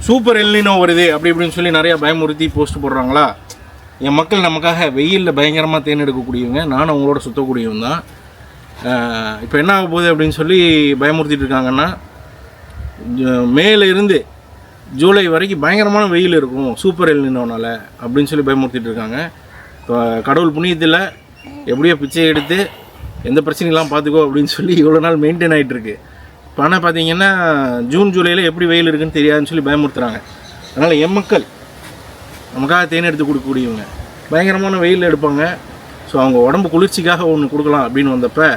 Super El Niño வருது அப்படி இப்படின்னு சொல்லி நிறையா பயமுறுத்தி போஸ்ட் போடுறாங்களா. என் மக்கள் நமக்காக வெயிலில் பயங்கரமாக தேன் எடுக்கக்கூடியவங்க, நானும் அவங்களோட சுற்றக்கூடியவங்க தான். இப்போ என்ன ஆக போகுது அப்படின்னு சொல்லி பயமுறுத்திட்டு இருக்காங்கன்னா, மேல இருந்து ஜூலை வரைக்கும் பயங்கரமான வெயில் இருக்கும் சூப்பர் எல்னினோனால அப்படின்னு சொல்லி பயமுறுத்திட்டு இருக்காங்க. இப்போ கடவுள் புண்ணியத்தில் எப்படியோ பிச்சை எடுத்து எந்த பிரச்சனைலாம் பார்த்துக்கோ அப்படின்னு சொல்லி இவ்வளோ நாள் மெயின்டைன் ஆகிட்டுருக்கு. இப்போ ஆனால் பார்த்தீங்கன்னா ஜூன் ஜூலையில் எப்படி வெயில் இருக்குன்னு தெரியாதுன்னு சொல்லி பயமுறுத்துறாங்க. அதனால் என் மக்கள் நமக்காக தேன் எடுத்து கொடுக்கக்கூடியவங்க பயங்கரமான வெயில் எடுப்பாங்க. ஸோ அவங்க உடம்பு குளிர்ச்சிக்காக ஒன்று கொடுக்கலாம் அப்படின்னு வந்தப்போ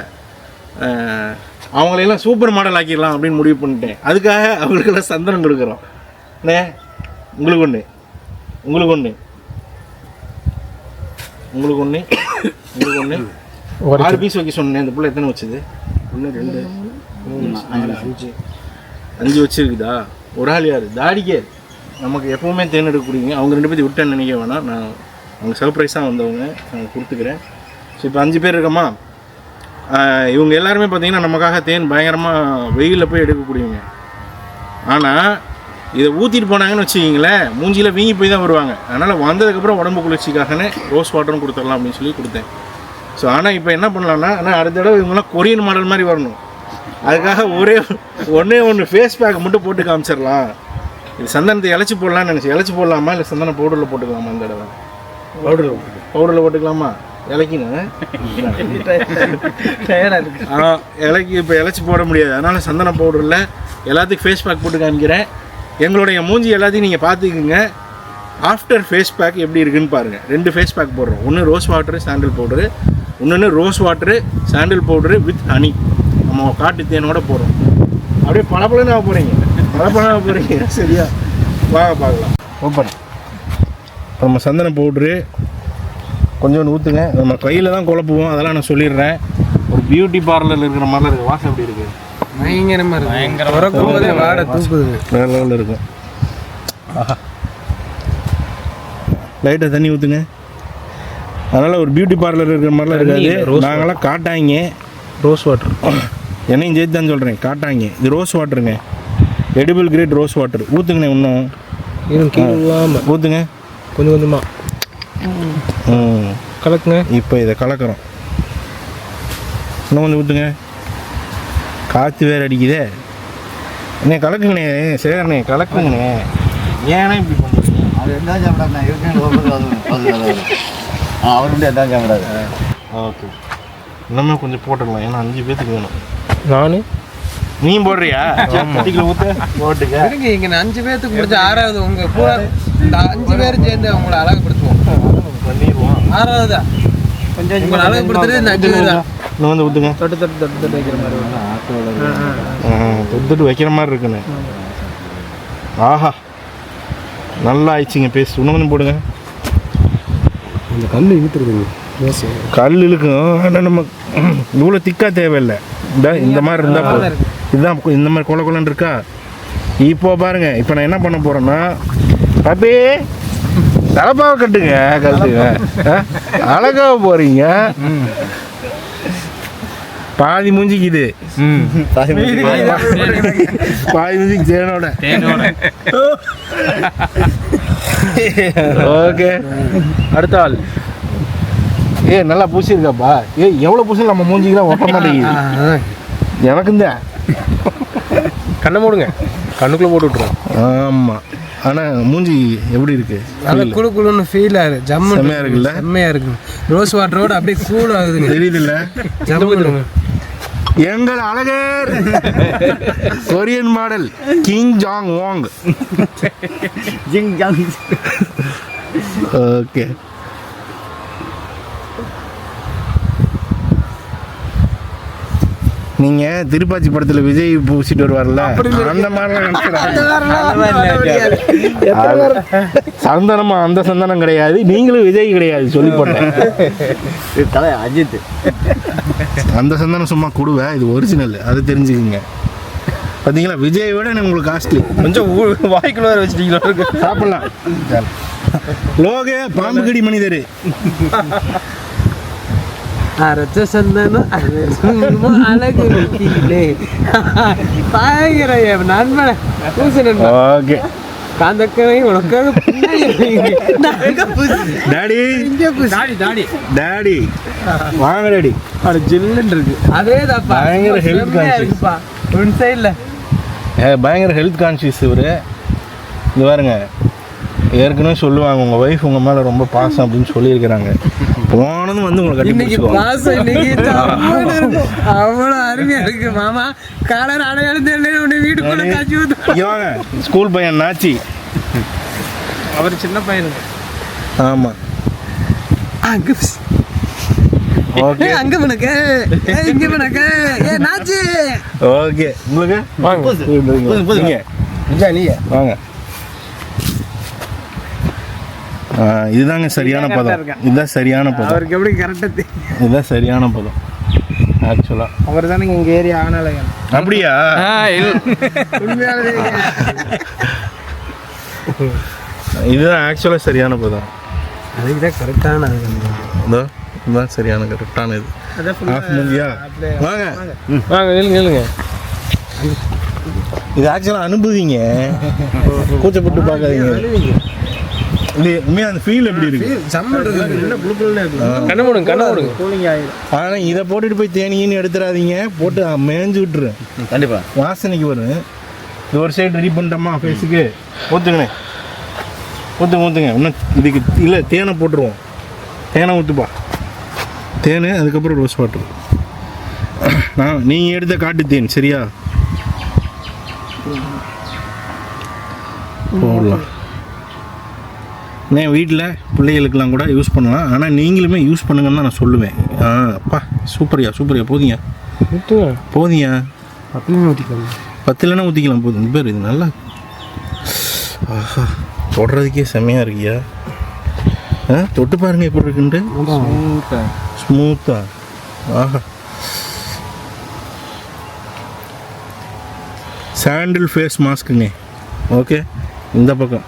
அவங்களையெல்லாம் சூப்பர் மாடல் ஆக்கிடலாம் அப்படின்னு முடிவு பண்ணிட்டேன். அதுக்காக அவங்களுக்கெல்லாம் சந்தனம் கொடுக்குறோம். அண்ணே உங்களுக்கு ஒன்று, உங்களுக்கு ஒன்று, உங்களுக்கு ஒன்று, உங்களுக்கு ஒன்று. 6 பீஸ் வைக்க சொன்னேன். இந்த பிள்ளை எத்தனை வச்சுது? 1 2 3 4 5 வச்சுருக்குதா? ஒரு ஆள் யார்? தாடிக்கே நமக்கு எப்போவுமே தேன் எடுக்கக்கூடியவங்க. அவங்க 2 பேர்த்து விட்டேன்னு நினைக்க வேணாம், நான் அவங்க சர்ப்ரைஸாக வந்தவங்க, நான் கொடுத்துக்கிறேன். ஸோ இப்போ 5 பேர் இருக்கமா. இவங்க எல்லாருமே பார்த்திங்கன்னா நமக்காக தேன் பயங்கரமாக வெயிலில் போய் எடுக்கக்கூடியவங்க. ஆனால் இதை ஊற்றிட்டு போனாங்கன்னு வச்சுக்கிங்களேன், மூஞ்சியில் வீங்கி போய் தான் வருவாங்க. அதனால் வந்ததுக்கப்புறம் உடம்பு குளிர்ச்சிக்காகனே ரோஸ் வாட்டரும் கொடுத்துடலாம் அப்படின்னு சொல்லி கொடுத்தேன். ஸோ ஆனால் இப்போ என்ன பண்ணலான்னா, ஆனால் அடுத்த தடவை இவங்கெல்லாம் கொரியன் மாடல் மாதிரி வரணும். அதுக்காக ஒன்று ஃபேஸ் பேக் மட்டும் போட்டு காமிச்சிடலாம். இது சந்தனத்தை இழைச்சி போடலான்னு நினச்சி. இழைச்சி போடலாமா இல்லை சந்தனம் பவுடரில் போட்டுக்கலாமா? இந்த தடவை பவுடரில் போட்டுக்கலாமா? இலைக்கின்னு இலைக்கு இப்போ இழைச்சி போட முடியாது. அதனால் சந்தன பவுடரில் எல்லாத்துக்கும் ஃபேஸ் பேக் போட்டு காமிக்கிறேன். எங்களுடைய மூஞ்சி எல்லாத்தையும் நீங்கள் பார்த்துக்குங்க. ஆஃப்டர் ஃபேஸ் பேக் எப்படி இருக்குதுன்னு பாருங்கள். 2 ஃபேஸ் பேக் போடுறோம். ஒன்று ரோஸ் வாட்டரு சாண்டில் பவுடரு, இன்னொன்று rose water sandal powder with honey. நம்ம காட்டு தேனோட போடுறோம். அப்படியே பளபளன்னு ஆக போகிறீங்க, பளபளன்னு ஆக போகிறீங்க. சரியா? வாங்க பார்க்கலாம். ஓப்பன். நம்ம சந்தன பவுட்ரு கொஞ்சோண்டு ஊற்றுங்க. நம்ம கையில் தான் குழப்புவோம், அதெல்லாம் நான் சொல்லிடுறேன். ஒரு பியூட்டி பார்லரில் இருக்கிற மாதிரிலாம் இருக்குது. வாசம் எப்படி இருக்குது? பயங்கரமாக இருக்குது. பயங்கர வாடை தூக்குது. வேறு லெவலில் இருக்கும். ஆஹா, லைட்டாக தண்ணி ஊற்றுங்க. அதனால் ஒரு பியூட்டி பார்லர் இருக்கிற மாதிரிலாம் இருக்காது. நாங்களாம் காட்டாங்க ரோஸ் வாட்டர், என்னையும் சேர்த்து தான் சொல்கிறேன். காட்டாங்க இது ரோஸ் வாட்டருங்க, எடிபிள் கிரேட் ரோஸ் வாட்டர். ஊற்றுங்கண்ணே, இன்னும் ஊற்றுங்க கொஞ்சம் கொஞ்சமாக. கலக்குங்க. இப்போ இதை கலக்கிறோம். இன்னும் கொஞ்சம் ஊற்றுங்க. காற்று வேறு அடிக்குதே. அண்ணே கலக்குங்கண்ணே, சரிண்ணே கலக்குங்கண்ணே. ஏன்னா இப்படி பண்ணுறீங்க? அவர் என்ன சாப்பிடாண்ணா இருக்கேன். அவர் வந்து எதாவது சாப்பிடாது. ஓகே, இன்னுமே கொஞ்சம் போட்டுக்கலாம். ஏன்னா 5 பேர்த்துக்கு வேணும். நான் நீ போடுறியா? ஊற்று போட்டுக்க. இங்கே 5 பேர்த்துக்கு முடிஞ்ச 6வது உங்கள் கூட இந்த 5 பேர் சேர்ந்து அவங்கள அழகுப்படுத்துவோம். பண்ணிடுவோம். 6வதா கொஞ்சம் உங்களை அழகுப்படுத்துறது இந்த 5 பேர் தான். இன்னும் வந்து ஊற்றுங்க. தொட்டு வைக்கிற மாதிரி தொட்டு வைக்கிற மாதிரி இருக்குண்ணே. ஆஹா, நல்லா ஆயிடுச்சிங்க பேஸ்ட். இன்னும் கொஞ்சம் போடுங்க. இந்த கல் இழுத்துருக்குங்க. கல் இழுக்கும். ஆனால் நம்ம இவ்வளோ திக்காக தேவையில்லை. இந்த மாதிரி இருந்தால் இதுதான் இந்த மாதிரி கொலை கொலன்னு இருக்கா. இப்போ பாருங்கள், இப்போ நான் என்ன பண்ண போகிறேன்னா, பாப்பி தலைப்பாவை கட்டுங்க, கட்டுங்க. அழகாக போகிறீங்க. பாதி மூஞ்சிக்குது, பாதி மூஞ்சிக்கு தேனோட. ஓகே, அடுத்த ஆள். நல்லா பூசிருக்காப்பா. எவ்வளோ பூசி நம்ம மூஞ்சிக்கலாம் ஒட்ட மாட்டேங்குது. எனக்கும் தான். கண்ணை மூடுங்க, கண்ணுக்குள்ளே போட்டு விட்ருவோம். ஆமாம், ஆனால் மூஞ்சி எப்படி இருக்குது? நல்லா குழு குழுன்னு ஃபீல் ஆகுது. ஜம்மு செம்மையாக இருக்குல்ல? செம்மையாக இருக்குங்க. ரோஸ் வாட்டரோட அப்படியே கூல் ஆகுதுங்க. தெரியுதுல்ல? ஜம்முங்க. எங்கள் Azhagar Korean model king Jang Wang. Okay, நீங்க திருப்பாச்சி படத்துல விஜய் பூசிட்டு வருவார்ல, அந்த மாதிரி சந்தனமா? அந்த சந்தனம் கிடையாது, நீங்களும் விஜய் கிடையாது சொல்லி போட்டேன். அஜித் அந்த சந்தனம் சும்மா கொடுவ, இது ஒரிஜினல், அது தெரிஞ்சுக்குங்க. பார்த்தீங்களா, விஜயை விட உங்களுக்கு காஸ்ட்லி. கொஞ்சம் வாய்க்குள்ள வச்சுட்டீங்களா? சாப்பிடலாம். லோகே பாம்பு கடி மனிதர். அரைச்ச சந்தனம் அழகு நண்பனை. ஓகே, காந்தக்கவை உனக்காக டாடி தாடி டாடி வாங்க டாடி. அது ஜில்லுன்னு இருக்கு. அதேதாப்பா பயங்கர health conscious. இருக்குப்பா ஒன் சைடில் பயங்கர ஹெல்த் கான்ஷியஸ் இவர். இது பாருங்க, ஏற்கனவே சொல்லுவாங்க உங்கள் ஒய்ஃப் உங்கள் மேலே ரொம்ப பாசம் அப்படின்னு சொல்லியிருக்கிறாங்க. போனதும் வந்து உங்களை கட்டி இன்னைக்கு பிடிச்சிக்குவாங்க. பாசம் இன்னைக்கு அவ்வளோ அருமையாக இருக்கு மாமா. காலர் அடையாளம் தெரியல உன்னை வீட்டுக்குள்ள காய்ச்சி ஊத்து. இங்க வாங்க, ஸ்கூல் பையன் நாச்சி. அவர் சின்ன பையனு. ஆமாம் அங்கே ஓகே அங்கே பண்ணக்க இங்கே பண்ணக்க ஏ நாச்சி. ஓகே உங்களுக்கு வாங்க நீங்க வாங்க. இதுதாங்க சரியான பதம். இதுதான் சரியான பதம். அவருக்கு எப்படி கரெக்டாக இதுதான் சரியான பதம் ஆக்சுவலாக. அவர் தானே எங்கள் ஏரியா ஆனாலயம். அப்படியா? உண்மையாலே இதுதான் ஆக்சுவலாக சரியான பதம். அதுக்கு தான் கரெக்டான இதோ இதுதான் சரியான கரெக்டான இது. ஆஃப் மூவியா? வாங்க வாங்க இல்லைங்க. இது ஆக்சுவலாக அனுபவிங்க, கூச்சப்பட்டு பார்க்காதீங்க. இது உண்மையாக அந்த ஃபீல் எப்படி இருக்கு? கண்ண போடுங்க கூலிங் ஆகிடும். ஆனால் இதை போட்டுட்டு போய் தேனின்னு எடுத்துடாதீங்க, போட்டு மேய்ஞ்சு விட்டுரு. கண்டிப்பாக வாசனைக்கு வரும். இது ஒரு சைடு ரெடி பண்ணிட்டோமா ஃபேஸுக்கு? ஊற்றுங்கண்ணே, ஊற்றுங்க. இன்னும் இதுக்கு இல்லை, தேனை போட்டுருவோம். தேனை ஊற்றுப்பா, தேன், அதுக்கப்புறம் ரோஸ் வாட்டர். நீங்கள் எடுத்த காட்டு தேன் சரியா? போடலாம். நான் வீட்டில் பிள்ளைகளுக்கெல்லாம் கூட யூஸ் பண்ணலாம். ஆனால் நீங்களுமே யூஸ் பண்ணுங்கன்னு தான் நான் சொல்லுவேன். அப்பா சூப்பரியா போதிங்க 10 இல்லைன்னா ஊற்றிக்கலாம் போதும். இந்த பேர் இது நல்லா ஆஹா தொடுறதுக்கே செம்மையாக இருக்கியா? தொட்டு பாருங்க எப்படி இருக்குன்ட்டு. ஸ்மூத்தா ஆஹா. சாண்டில் ஃபேஸ் மாஸ்க்குங்க. ஓகே, இந்த பக்கம்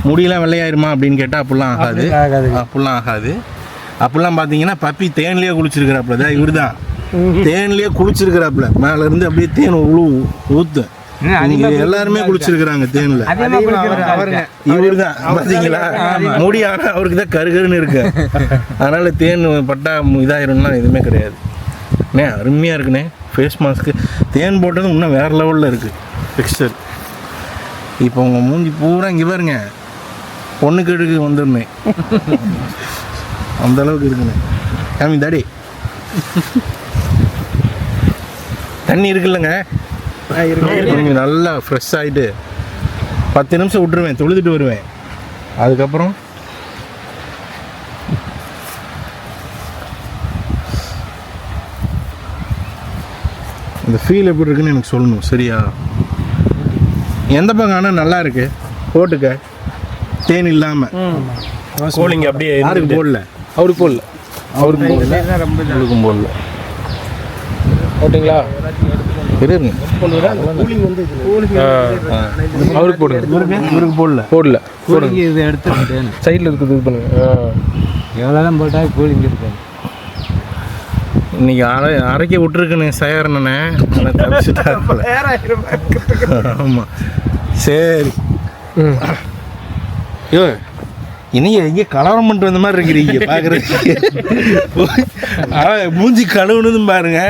முடியெல்லாம் வெள்ளையாயிருமா அப்படின்னு கேட்டால் அப்படிலாம் ஆகாது. அப்படிலாம் பார்த்தீங்கன்னா பப்பி தேன்லேயே குளிச்சிருக்கிறாப்புல. தான் இவர் தான் தேன்லேயே குளிச்சிருக்கிறாப்புல. மேலேருந்து அப்படியே தேன் ஊற்று. இங்கே எல்லாருமே குளிச்சிருக்கிறாங்க தேனில். இவர் தான் பார்த்தீங்களா? முடி ஆனால் அவருக்கு தான் கருகருன்னு இருக்கு. அதனால் தேன் பட்டா இதாயிரும்லாம் எதுவுமே கிடையாது. அருமையாக இருக்குண்ணே ஃபேஸ் மாஸ்க்கு. தேன் போட்டதும் இன்னும் வேறு லெவலில் இருக்குது டெக்ஸ்டர். இப்போ உங்கள் மூஞ்சி பூரா இங்கே பாருங்க, பொண்ணுக்கு எடுக்க வந்துருந்தேன் அந்த அளவுக்கு இருக்குண்ணே. காமி தாடி தண்ணி இருக்குல்லங்க, நல்லா ஃப்ரெஷ் ஆகிட்டு 10 நிமிஷம் விட்டுருவேன், தொழுதுட்டு வருவேன். அதுக்கப்புறம் இந்த ஃபீல் எப்படி இருக்குன்னு எனக்கு சொல்லணும் சரியா? எந்த பக்கம் ஆனால் நல்லா இருக்கு போட்டுக்க, தேன் இல்லாமல். கோலிங் அப்படியே யாருக்கு போடல? அவருக்கு போடல. அவருக்கும் போடல. ஓகேங்களா? அவருக்கு போடுங்க. இவருக்கு போடல. இது எடுத்து சைடில் இருக்குது இது பண்ணுங்க. எவ்வளோதான் போட்டால் கூலிங் இருக்காது. இன்னைக்கு அரைக்க விட்டுருக்குன்னு சேரண்ணே. ஆமாம் சரி. ஐயோ இன்னைக்கு எங்கே கலவரம் பண்ணிட்டு வந்த மாதிரி இருக்கிறீங்க பார்க்குறதுக்கு. மூஞ்சி கழுவுனதும் பாருங்க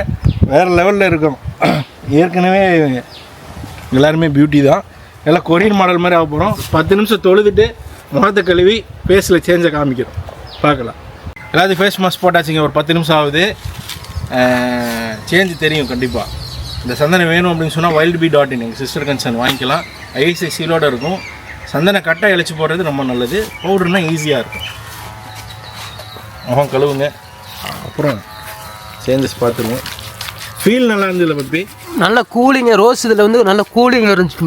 வேறு லெவலில் இருக்கும். ஏற்கனவே எல்லாருமே பியூட்டி தான், எல்லாம் கொரியன் மாடல் மாதிரி ஆக போகிறோம். 10 நிமிஷம் தொழுதுட்டு முகத்தை கழுவி ஃபேஸில் சேஞ்சை காமிக்கிறோம், பார்க்கலாம். எல்லாத்தையும் ஃபேஸ் மாஸ்க் போட்டாச்சுங்க. ஒரு 10 நிமிஷம் ஆகுது. சேஞ்சு தெரியும் கண்டிப்பாக. இந்த சந்தனம் வேணும் அப்படின்னு சொன்னால் wildbee.in எங்கள் சிஸ்டர் கன்சர்ன் வாங்கிக்கலாம். ஐசிசிலோடு இருக்கும். சந்தன கட்டை இழைச்சி போடுறது ரொம்ப நல்லது. பவுடர்னா ஈஸியாக இருக்கும். முகம் கழுவுங்க, அப்புறம் சேஞ்சஸ் பார்த்துருவோம். ஃபீல் நல்லா இருந்ததில்ல பப்பி? நல்ல கூலிங்க. ரோஸ் இதில் வந்து நல்ல கூலிங் இருந்துச்சு.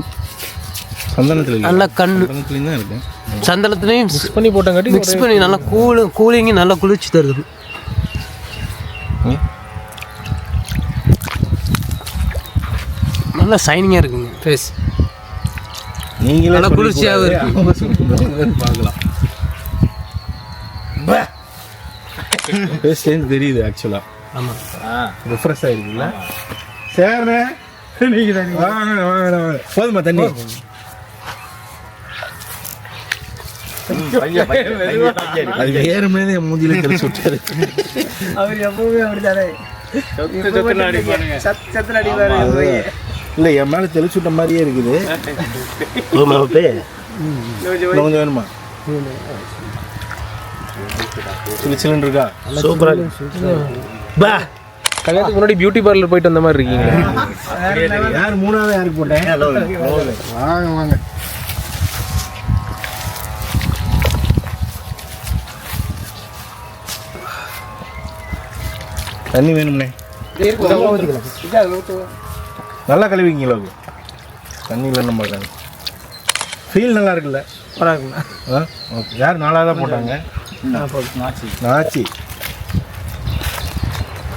சந்தனத்தில் நல்ல கண்ணு சந்தனத்துலேயும் தான் இருக்குது. சந்தனத்துலேயும் மிக்ஸ் பண்ணி போட்டாங்காட்டி மிக்ஸ் பண்ணி நல்லா கூலிங்கு நல்லா குளிர்ச்சி தருது. நல்லா ஷைனிங்காக இருக்குங்க ஃபேஸ். நீங்களே நல்லா குளிர்ச்சியாகவும் இருக்கு, பார்க்கலாம். ஃபேஸ் சேஞ்ச் தெரியுது ஆக்சுவலாக. ஆமாம், ரிஃப்ரெஷ் ஆகிருக்குல்ல? சரிண்ணே, நீங்கள் வாங்க போதுமா தண்ணி? அது வேறுமே என் மூஞ்சில தெளிச்சு விட்டாரு. அவர் எப்பவுமே அப்படித்தானே சத்துல அடிப்பாரு. இல்லை என் மேலே தெளிச்சு விட்ட மாதிரியே இருக்குது. கொஞ்சம் வேணுமா? சிலிச்சிலன் இருக்கா? சூப்பராக பா. கல்யாணத்துக்கு முன்னாடி பியூட்டி பார்லர் போயிட்டு வந்த மாதிரி இருக்கீங்க. யார் மூணாவது யாருக்கு போட்டேன்? வாங்க வாங்க. தண்ணி வேணும்ண்ணே. நல்லா கழுவிங்களா? தண்ணி இல்லைன்னு பார்க்குறாங்க. ஃபீல் நல்லா இருக்குல்ல? ஆ ஓகே. யார் நாலாக தான் போட்டாங்க? நாச்சி.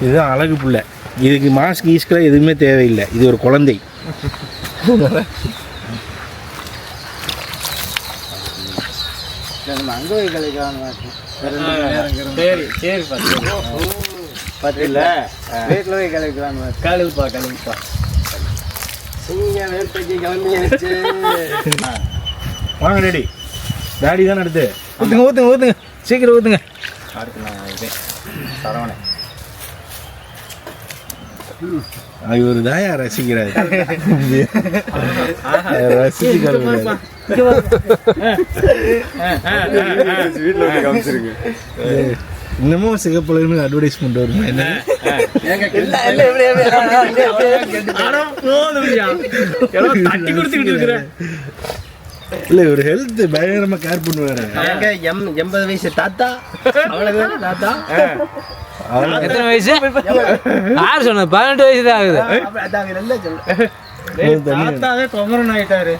இதுதான் அழகு பிள்ளை. இதுக்கு மாஸ்க் ஈஸ்கெல்லாம் எதுவுமே தேவையில்லை. இது ஒரு குழந்தை. அங்கே கலைக்கான சரி சரி பார்த்துல வீட்டில் போய் கலைக்கலான்னு கழுவுப்பா வேர்ப்பைக்கு கிளம்பி வாங்க டேடி. டாடி தான் எடுத்து ஊற்றுங்க சீக்கிரம் ஊற்றுங்க. சரவணை இவர் தான் ரசிக்கிறாரு. ரசிச்சு கழுவுறாரு. இன்னமும் சிகப்புலன்னு அட்வர்டைஸ்மெண்ட் வருமா? என்ன தட்டி கொடுத்துக்கிட்டு இருக்கிறேன். இல்லை ஒரு ஹெல்த் பயங்கரமா கேர் பண்ணுவாரு. 80 வயசு தாத்தா. அவ்வளவு தாத்தா. எத்தனை வயசு? யார் சொன்னது? 18 வயசு தான் ஆகுது. தாத்தாவே குமரன் ஆயிட்டாரு.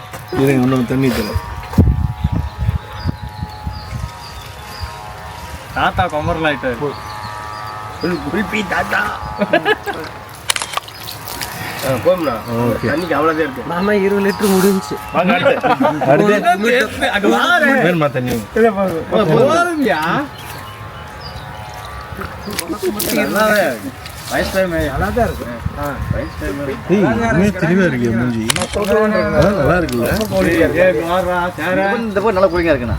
இன்னும் தண்ணி தரும். தாத்தா குமரன் ஆயிட்டாரு. குறிப்பி தாத்தா. போம்னா தண்ணிக்கு அவ்வளோதான் இருக்கு. மாமா 20 லிட்டர் முடிஞ்சுச்சு. வேணுமா தண்ணி? போதும்யா. வயசு டைம் நல்லா தான் இருக்கு. வயசு டைம் தெளிவா இருக்கு மூஞ்சி. நல்லா இருக்குல்ல? இந்த போய் நல்லா குளிங்க இருக்குண்ணா.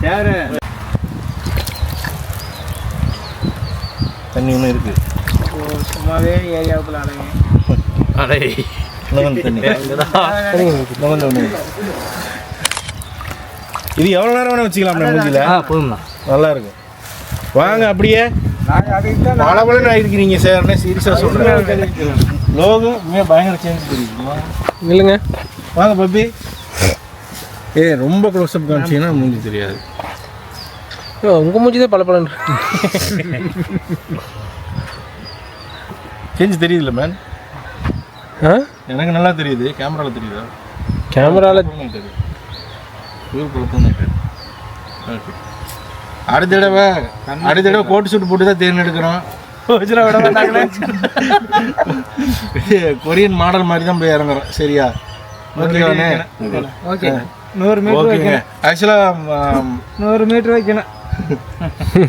தண்ணி ஒன்றும் இருக்கு. சும்மாவே ஏரியாவுக்குள்ள அலைங்க. தண்ணி இது எவ்வளோ நேரம் வேணா வச்சுக்கலாம் மூஞ்சில. போதும்ண்ணா. நல்லா இருக்கும். வாங்க அப்படியே பளபளன்னு ஆகிருக்கிறீங்க சார். சீரியஸாக சொல்கிறேன். லோகம் இனிமேல் பயங்கர சேஞ்ச் தெரியுமா? இல்லைங்க. வாங்க பப்பி. ரொம்ப க்ளோஸ்அப் காமிச்சிங்கன்னா மூஞ்சி தெரியாது. உங்கள் மூஞ்சி தான் பளபளன்னு. சேஞ்ச் தெரியுதுல்ல மேன்? எனக்கு நல்லா தெரியுது. கேமராவில் தெரியுதா? கேமராவில் தெரியுது. அடுத்த தடவை கோட் சூட் போட்டு தான் தேர்ந்தெடுக்கிறோம். கொரியன் மாடல் மாதிரி தான் போய் இறங்குறோம். சரியா? ஓகேவானே? ஓகே. 100 மீட்டர் ஓகேங்க. ஆக்சுவலாக 100 மீட்டர் வைக்கணும்.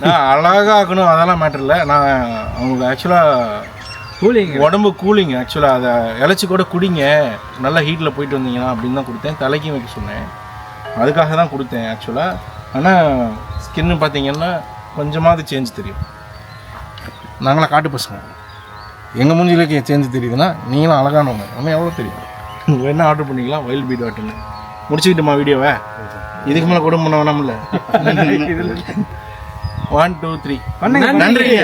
நான் அழகாக ஆக்கணும் அதெல்லாம் மேட்டர் இல்லை. நான் அவங்களுக்கு ஆக்சுவலாக கூலிங் உடம்பு கூலிங். ஆக்சுவலாக அதை இழைச்சி கூட குடிங்க, நல்லா ஹீட்டில் போயிட்டு வந்தீங்கன்னா அப்படின்னு தான் கொடுத்தேன். தலைக்கும் வைக்க சொன்னேன். அதுக்காக தான் கொடுத்தேன் ஆக்சுவலாக. ஆனால் ஸ்கின்னு பார்த்தீங்கன்னா கொஞ்சமாவது சேஞ்ச் தெரியும். நாங்களாம் காட்டு பசங்க. எங்கள் மூஞ்சிலேயே சேஞ்ச் தெரியுதுன்னா நீங்களும் அழகானவங்க. நம்ம எவ்வளோ தெரியும். வேணா ஆர்டர் பண்ணிக்கலாம். வைல்ட் பீ டாட்னு முடிச்சுக்கிட்டுமா வீடியோவை? இதுக்கு மேலே கூட பண்ண வேணாமில்ல. 1 2 3 நன்றிங்க.